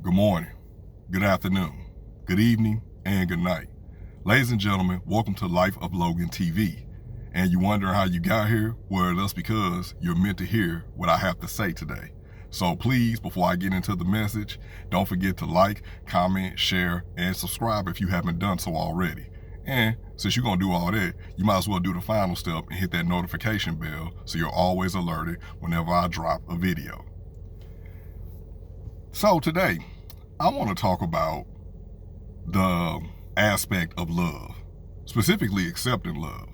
Good morning, good afternoon, good evening, and good night. Ladies and gentlemen, welcome to Life of Logan TV. And you wonder how you got here? Well, that's because you're meant to hear what I have to say today. So please, before I get into the message, don't forget to like, comment, share, and subscribe if you haven't done so already. And since you're going to do all that, you might as well do the final step and hit that notification bell so you're always alerted whenever I drop a video. So today, I want to talk about the aspect of love, specifically accepting love.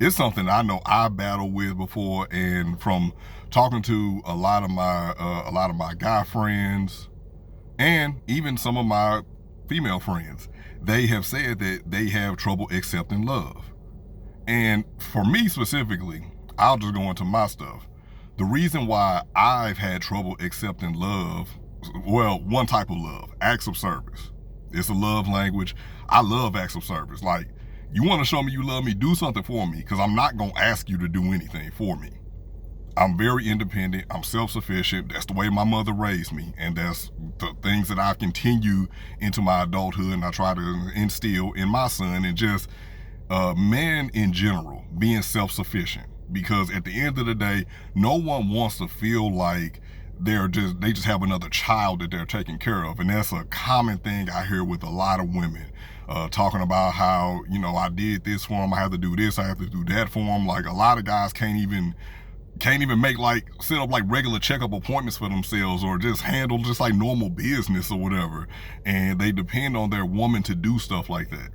It's something I know I battled with before, and from talking to a lot of my guy friends, and even some of my female friends, they have said that they have trouble accepting love. And for me specifically, I'll just go into my stuff. The reason why I've had trouble accepting love, well, one type of love, acts of service. It's a love language. I love acts of service. Like, you want to show me you love me, do something for me, because I'm not going to ask you to do anything for me. I'm very independent. I'm self-sufficient. That's the way my mother raised me, and that's the things that I've continued into my adulthood, and I try to instill in my son, and just men in general being self-sufficient. Because at the end of the day, no one wants to feel like they just have another child that they're taking care of. And that's a common thing I hear with a lot of women, talking about how, I did this for them, I have to do this, I have to do that for them. Like, a lot of guys can't even make, set up regular checkup appointments for themselves, or just handle just like normal business or whatever. And they depend on their woman to do stuff like that.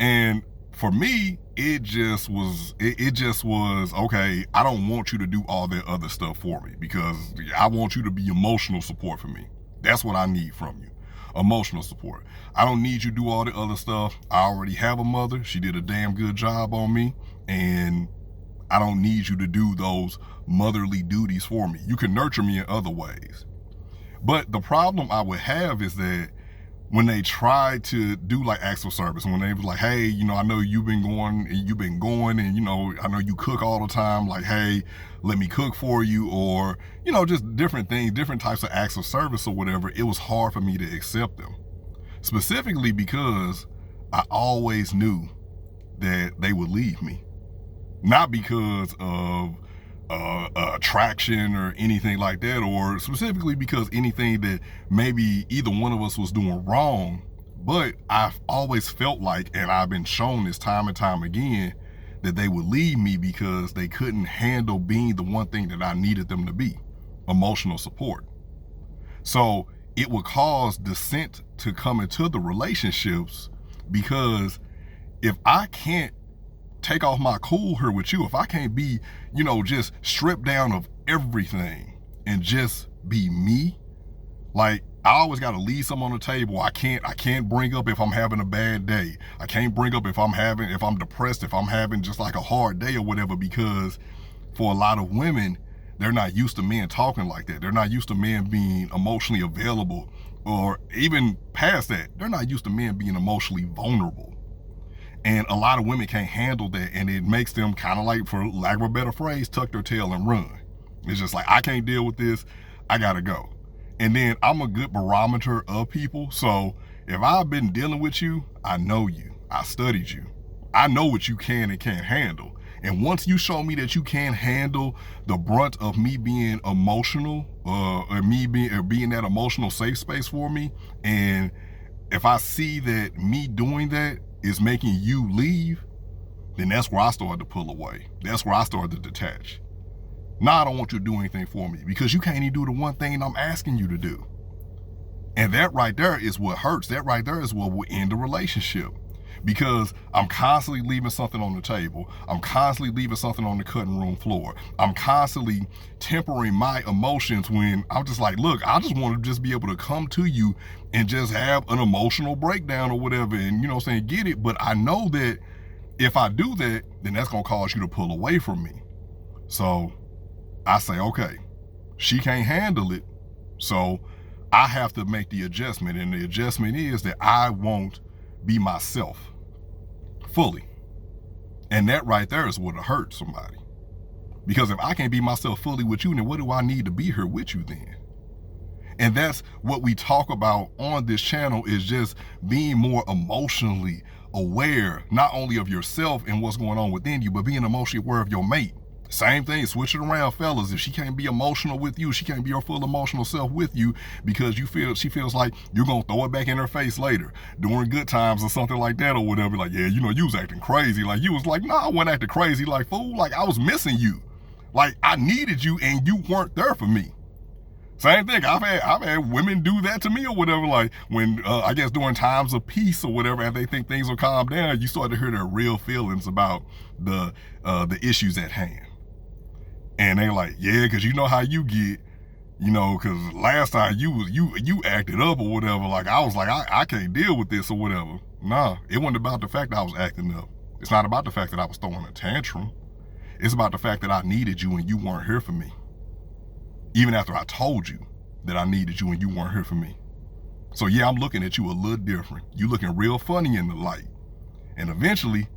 And for me, it just was, okay, I don't want you to do all that other stuff for me, because I want you to be emotional support for me. That's what I need from you. Emotional support. I don't need you to do all the other stuff. I already have a mother. She did a damn good job on me, and I don't need you to do those motherly duties for me. You can nurture me in other ways. But the problem I would have is that when they try to do acts of service, when they was like, hey, I know you've been going, and I know you cook all the time, like, hey, let me cook for you, or, just different things, different types of acts of service or whatever, it was hard for me to accept them. Specifically because I always knew that they would leave me. Not because of attraction or anything like that, or specifically because anything that maybe either one of us was doing wrong, but I've always felt like, and I've been shown this time and time again, that they would leave me because they couldn't handle being the one thing that I needed them to be, emotional support. So it would cause dissent to come into the relationships, because if I can't take off my cool here with you, if I can't be, just stripped down of everything and just be me, I always got to leave some on the table. I can't bring up if I'm having a bad day. I can't bring up if I'm depressed, if I'm having just a hard day or whatever, because for a lot of women, they're not used to men talking like that. They're not used to men being emotionally available, or even past that, they're not used to men being emotionally vulnerable. And a lot of women can't handle that, and it makes them kind of, for lack of a better phrase, tuck their tail and run. It's just I can't deal with this, I gotta go. And then I'm a good barometer of people, so if I've been dealing with you, I know you, I studied you, I know what you can and can't handle. And once you show me that you can handle the brunt of me being emotional, or being that emotional safe space for me, and if I see that me doing that is making you leave, then that's where I started to pull away. That's where I started to detach. Now I don't want you to do anything for me, because you can't even do the one thing I'm asking you to do. And that right there is what hurts. That right there is what will end the relationship. Because I'm constantly leaving something on the table. I'm constantly leaving something on the cutting room floor. I'm constantly tempering my emotions when I'm just look, I just want to just be able to come to you and just have an emotional breakdown or whatever, and get it. But I know that if I do that, then that's going to cause you to pull away from me. So I say, okay, she can't handle it, so I have to make the adjustment. And the adjustment is that I won't be myself fully. And that right there is what hurts somebody. Because if I can't be myself fully with you, then what do I need to be here with you then? And that's what we talk about on this channel, is just being more emotionally aware, not only of yourself and what's going on within you, but being emotionally aware of your mate. Same thing, switch it around, fellas. If she can't be emotional with you, she can't be her full emotional self with you because she feels like you're gonna throw it back in her face later during good times or something like that or whatever. Like, yeah, you was acting crazy. Like, you was like, nah, I wasn't acting crazy. Like, fool, like I was missing you. Like, I needed you and you weren't there for me. Same thing. I've had women do that to me or whatever. Like when I guess during times of peace or whatever, and they think things will calm down, you start to hear their real feelings about the issues at hand. And they like, yeah, because you know how you get, because last time you acted up or whatever. Like I was like, I can't deal with this or whatever. Nah, it wasn't about the fact that I was acting up. It's not about the fact that I was throwing a tantrum. It's about the fact that I needed you and you weren't here for me. Even after I told you that I needed you and you weren't here for me. So yeah, I'm looking at you a little different. You looking real funny in the light. And eventually,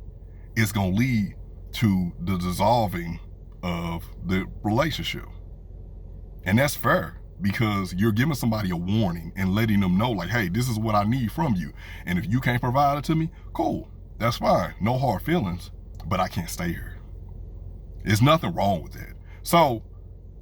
it's gonna lead to the dissolving of the relationship. And that's fair, because you're giving somebody a warning and letting them know like, hey, this is what I need from you. And if you can't provide it to me, cool, that's fine. No hard feelings, but I can't stay here. There's nothing wrong with that. So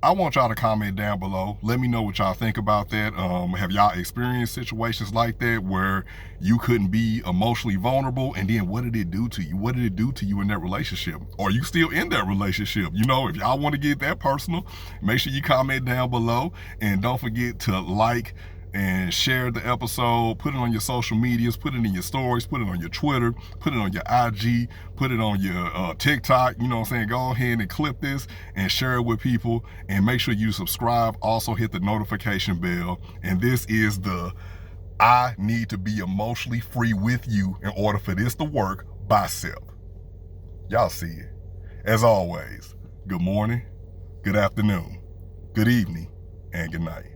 I want y'all to comment down below. Let me know what y'all think about that. Have y'all experienced situations like that where you couldn't be emotionally vulnerable? And then what did it do to you? What did it do to you in that relationship? Are you still in that relationship? If y'all want to get that personal, make sure you comment down below. And don't forget to like and share the episode, put it on your social medias, put it in your stories, put it on your Twitter, put it on your IG, put it on your TikTok, go ahead and clip this and share it with people, and make sure you subscribe. Also hit the notification bell. And this is the I need to be emotionally free with you in order for this to work bicep. Y'all see it. As always, good morning, good afternoon, good evening, and good night.